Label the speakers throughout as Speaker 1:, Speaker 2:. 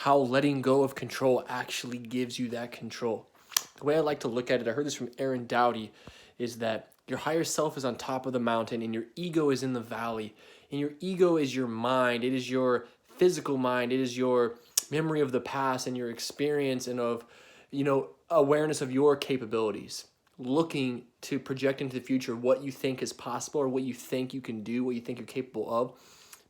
Speaker 1: how letting go of control actually gives you that control. The way I like to look at it, I heard this from Aaron Doughty, is that your higher self is on top of the mountain and your ego is in the valley. And your ego is your mind, it is your physical mind, it is your memory of the past and your experience and of, awareness of your capabilities. Looking to project into the future what you think is possible or what you think you can do, what you think you're capable of.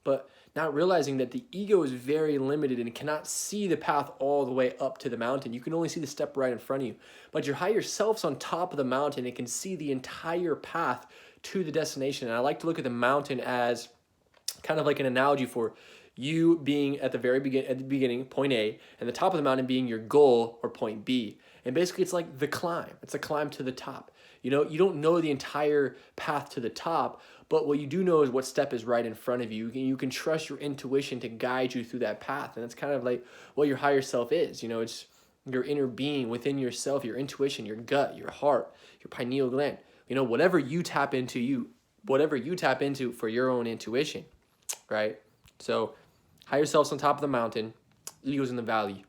Speaker 1: But not realizing that the ego is very limited and cannot see the path all the way up to the mountain. You can only see the step right in front of you. But your higher self's on top of the mountain and can see the entire path to the destination. And I like to look at the mountain as kind of like an analogy for you being at the beginning, point A, and the top of the mountain being your goal or point B. And basically it's like the climb. It's a climb to the top. You don't know the entire path to the top, but what you do know is what step is right in front of you. You can trust your intuition to guide you through that path. And that's kind of like what your higher self is. It's your inner being within yourself, your intuition, your gut, your heart, your pineal gland. Whatever you tap into for your own intuition, right? So higher self's on top of the mountain, ego's in the valley.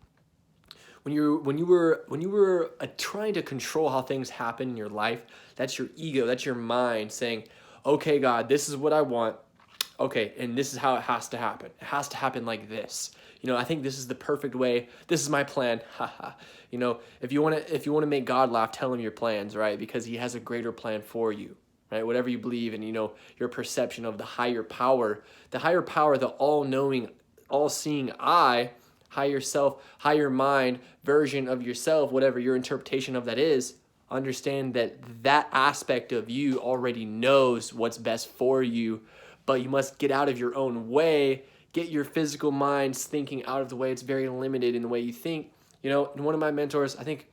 Speaker 1: When you were trying to control how things happen in your life, that's your ego, that's your mind saying, okay, God, this is what I want. Okay, and this is how it has to happen. It has to happen like this. I think this is the perfect way. This is my plan. Haha. If you want to make God laugh, tell him your plans, right? Because he has a greater plan for you, right? Whatever you believe in, your perception of the higher power, the all-knowing, all-seeing I, higher self, higher mind version of yourself, whatever your interpretation of that is, understand that aspect of you already knows what's best for you, but you must get out of your own way, get your physical mind's thinking out of the way. It's very limited in the way you think. And one of my mentors, I think,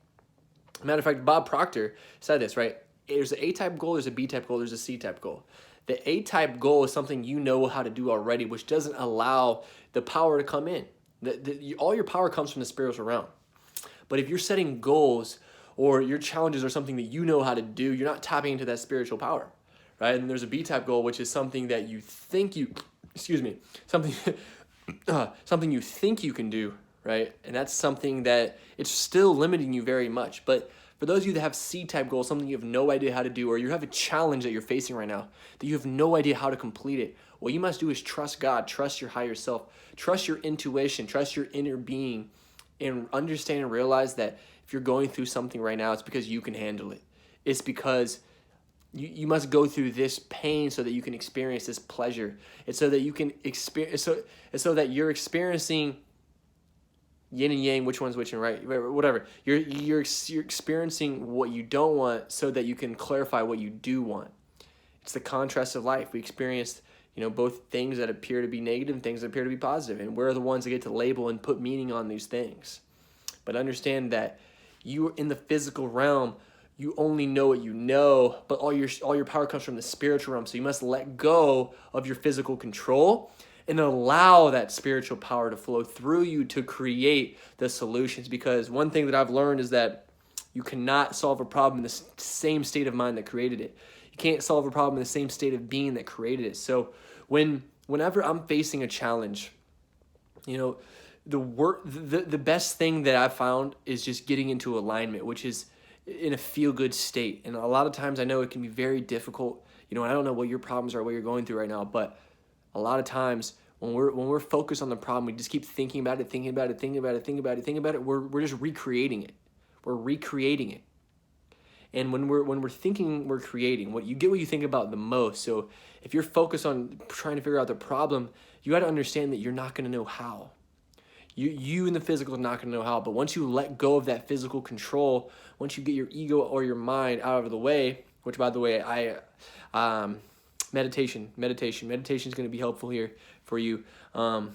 Speaker 1: matter of fact, Bob Proctor said this, right? There's an A-type goal, there's a B-type goal, there's a C-type goal. The A-type goal is something you know how to do already, which doesn't allow the power to come in. All your power comes from the spiritual realm. But if you're setting goals or your challenges are something that you know how to do, you're not tapping into that spiritual power, right? And there's a B-type goal, which is something that you think something something you think you can do, right? And that's something that it's still limiting you very much. But for those of you that have C-type goals, something you have no idea how to do, or you have a challenge that you're facing right now that you have no idea how to complete it, what you must do is trust God, trust your higher self, trust your intuition, trust your inner being, and understand and realize that if you're going through something right now, it's because you can handle it. It's because you must go through this pain so that you can experience this pleasure. It's so that you can experience, so that you're experiencing yin and yang, which one's which and right, whatever. You're experiencing what you don't want so that you can clarify what you do want. It's the contrast of life. We experience, both things that appear to be negative and things that appear to be positive, and we're the ones that get to label and put meaning on these things. But understand that you in the physical realm, you only know what you know, but all your power comes from the spiritual realm. So you must let go of your physical control and allow that spiritual power to flow through you to create the solutions. Because one thing that I've learned is that you cannot solve a problem in the same state of mind that created it. You can't solve a problem in the same state of being that created it. So whenever I'm facing a challenge, the best thing that I've found is just getting into alignment, which is in a feel-good state. And a lot of times I know it can be very difficult. And I don't know what your problems are, what you're going through right now, but a lot of times when we're focused on the problem, we just keep thinking about it. We're just recreating it. We're recreating it. And when we're thinking, we're creating. What you think about the most. So if you're focused on trying to figure out the problem, you got to understand that you're not going to know how. You in the physical is not going to know how. But once you let go of that physical control, once you get your ego or your mind out of the way, which by the way, meditation is going to be helpful here for you. When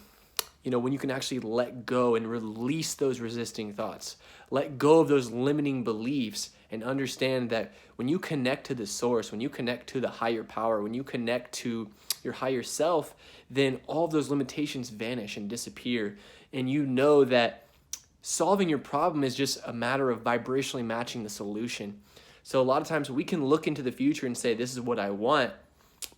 Speaker 1: you can actually let go and release those resisting thoughts, let go of those limiting beliefs, and understand that when you connect to the source, when you connect to the higher power, when you connect to your higher self, then all of those limitations vanish and disappear. And you know that solving your problem is just a matter of vibrationally matching the solution. So a lot of times we can look into the future and say, this is what I want.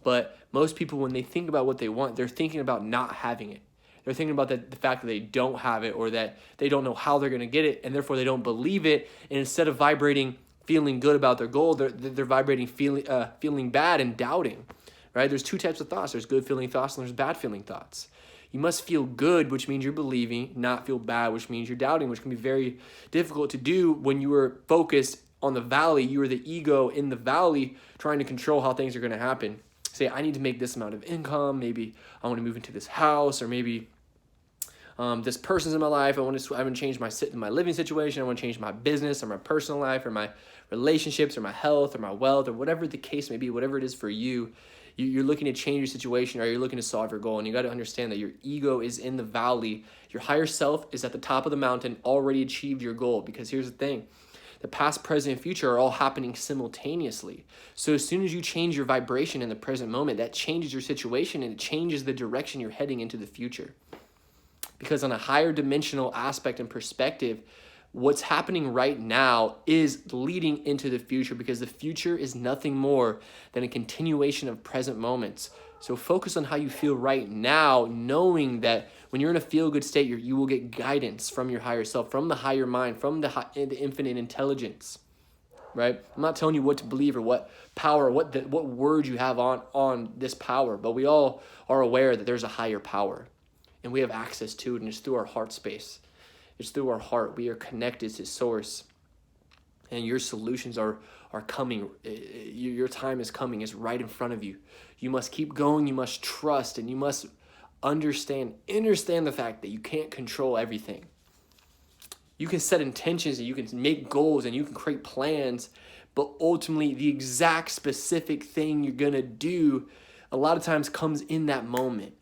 Speaker 1: But most people, when they think about what they want, they're thinking about not having it. They're thinking about the fact that they don't have it, or that they don't know how they're going to get it, and therefore they don't believe it. And instead of vibrating feeling good about their goal, they're vibrating feeling bad and doubting, right? There's two types of thoughts. There's good feeling thoughts and there's bad feeling thoughts. You must feel good, which means you're believing, not feel bad, which means you're doubting, which can be very difficult to do when you are focused on the valley. You are the ego in the valley trying to control how things are going to happen. Say, I need to make this amount of income. Maybe I want to move into this house, or maybe this person's in my life. I want to change my living situation. I want to change my business or my personal life or my relationships or my health or my wealth or whatever the case may be, whatever it is for you. You're looking to change your situation, or you're looking to solve your goal. And you got to understand that your ego is in the valley. Your higher self is at the top of the mountain, already achieved your goal. Because here's the thing. The past, present, and future are all happening simultaneously. So as soon as you change your vibration in the present moment, that changes your situation and it changes the direction you're heading into the future. Because on a higher dimensional aspect and perspective, what's happening right now is leading into the future, because the future is nothing more than a continuation of present moments. So focus on how you feel right now, knowing that when you're in a feel-good state, you will get guidance from your higher self, from the higher mind, from the infinite intelligence, right? I'm not telling you what to believe or what power, what words you have on this power, but we all are aware that there's a higher power, and we have access to it, and it's through our heart space. It's through our heart. We are connected to source, and your solutions are coming. Your time is coming. It's right in front of you. You must keep going. You must trust, and you must understand the fact that you can't control everything. You can set intentions, and you can make goals, and you can create plans, but ultimately the exact specific thing you're going to do a lot of times comes in that moment.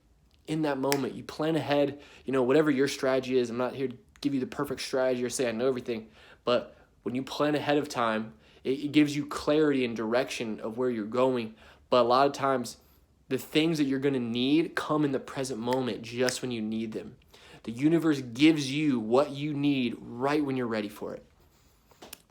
Speaker 1: In that moment, you plan ahead, whatever your strategy is. I'm not here to give you the perfect strategy or say I know everything, but when you plan ahead of time, it gives you clarity and direction of where you're going. But a lot of times, the things that you're going to need come in the present moment, just when you need them. The universe gives you what you need right when you're ready for it.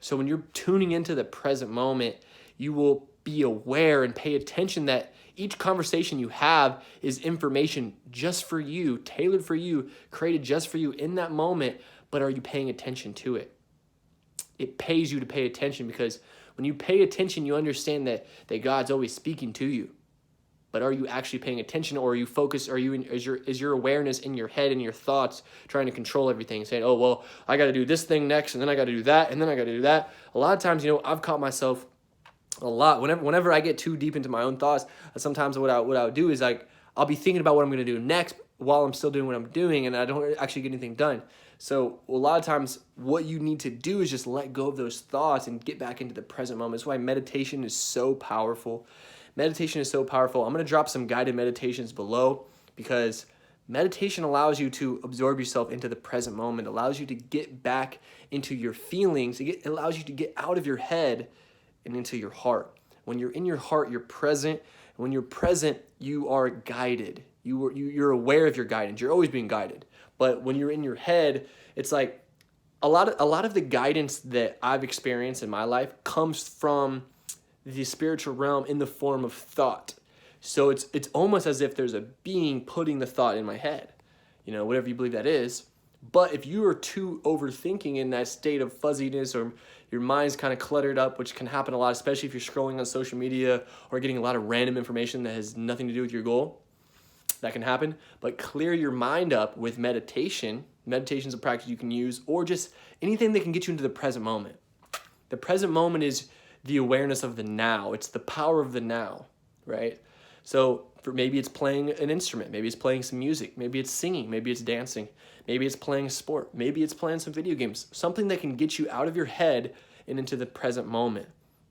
Speaker 1: So when you're tuning into the present moment, you will be aware and pay attention that each conversation you have is information just for you, tailored for you, created just for you in that moment. But are you paying attention to it? It pays you to pay attention, because when you pay attention, you understand that God's always speaking to you. But are you actually paying attention, or are you focused? Is your awareness in your head and your thoughts trying to control everything, saying, oh, well, I got to do this thing next, and then I got to do that, and then I got to do that. A lot of times, I've caught myself a lot. Whenever I get too deep into my own thoughts, sometimes what I would do is I'll be thinking about what I'm going to do next while I'm still doing what I'm doing, and I don't actually get anything done. So a lot of times what you need to do is just let go of those thoughts and get back into the present moment. That's why meditation is so powerful. Meditation is so powerful. I'm going to drop some guided meditations below, because meditation allows you to absorb yourself into the present moment, allows you to get back into your feelings. It allows you to get out of your head and into your heart. When you're in your heart, you're present. And when you're present, you are guided. You're aware of your guidance. You're always being guided. But when you're in your head, it's like a lot of the guidance that I've experienced in my life comes from the spiritual realm in the form of thought. So it's almost as if there's a being putting the thought in my head, whatever you believe that is. But if you are too overthinking in that state of fuzziness, or your mind's kind of cluttered up, which can happen a lot, especially if you're scrolling on social media or getting a lot of random information that has nothing to do with your goal, that can happen. But clear your mind up with meditation. Meditation is a practice you can use, or just anything that can get you into the present moment. The present moment is the awareness of the now. It's the power of the now, right? So maybe it's playing an instrument, maybe it's playing some music, maybe it's singing, maybe it's dancing, maybe it's playing a sport, maybe it's playing some video games, something that can get you out of your head and into the present moment.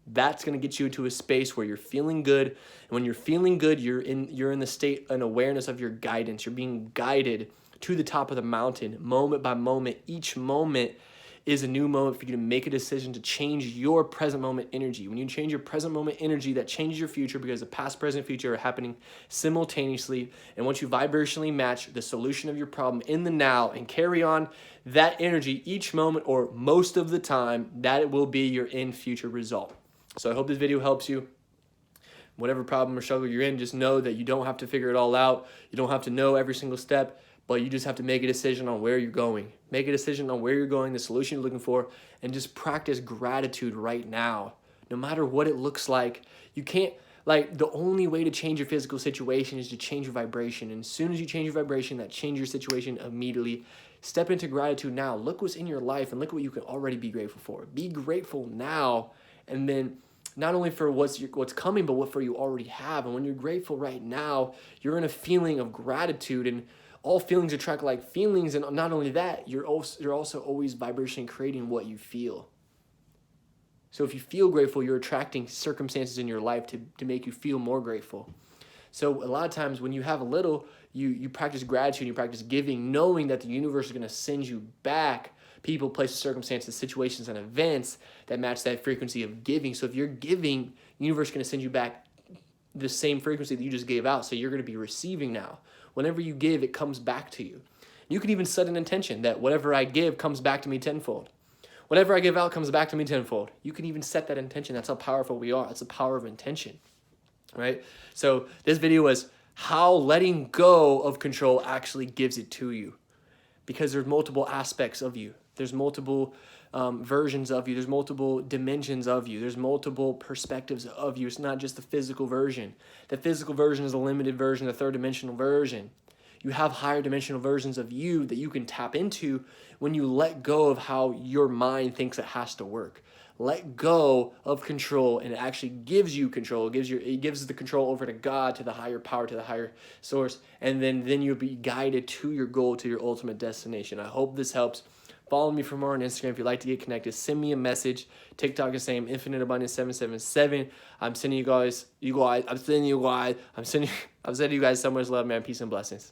Speaker 1: That's going to get you into a space where you're feeling good. And when you're feeling good, you're in the state and awareness of your guidance. You're being guided to the top of the mountain, moment by moment. Each moment is a new moment for you to make a decision to change your present moment energy. When you change your present moment energy, that changes your future, because the past, present, future are happening simultaneously. And once you vibrationally match the solution of your problem in the now and carry on that energy each moment, or most of the time, that it will be your in future result. So I hope this video helps you. Whatever problem or struggle you're in, just know that you don't have to figure it all out. You don't have to know every single step. But you just have to make a decision on where you're going. Make a decision on where you're going, the solution you're looking for, and just practice gratitude right now. No matter what it looks like, you can't, like, the only way to change your physical situation is to change your vibration. And as soon as you change your vibration, that changes your situation immediately. Step into gratitude now. Look what's in your life and look what you can already be grateful for. Be grateful now, and then not only for what's coming, but what for you already have. And when you're grateful right now, you're in a feeling of gratitude, and all feelings attract like feelings. And not only that, you're also always vibration creating what you feel. So if you feel grateful, you're attracting circumstances in your life to make you feel more grateful. So a lot of times when you have a little, you practice gratitude, you practice giving, knowing that the universe is going to send you back people, places, circumstances, situations, and events that match that frequency of giving. So if you're giving, the universe is going to send you back the same frequency that you just gave out. So you're going to be receiving now. Whenever you give, it comes back to you. You can even set an intention that whatever I give comes back to me tenfold. Whatever I give out comes back to me tenfold. You can even set that intention. That's how powerful we are. That's the power of intention, right? So this video was how letting go of control actually gives it to you, because there's multiple aspects of you. There's multiple versions of you. There's multiple dimensions of you. There's multiple perspectives of you. It's not just the physical version. The physical version is a limited version, the third dimensional version. You have higher dimensional versions of you that you can tap into when you let go of how your mind thinks it has to work. Let go of control, and it actually gives you control. It gives the control over to God, to the higher power, to the higher source, and then you'll be guided to your goal, to your ultimate destination. I hope this helps. Follow me for more on Instagram. If you'd like to get connected, send me a message. TikTok is same, Infinite Abundance 777. I'm sending you guys so much love, man. Peace and blessings.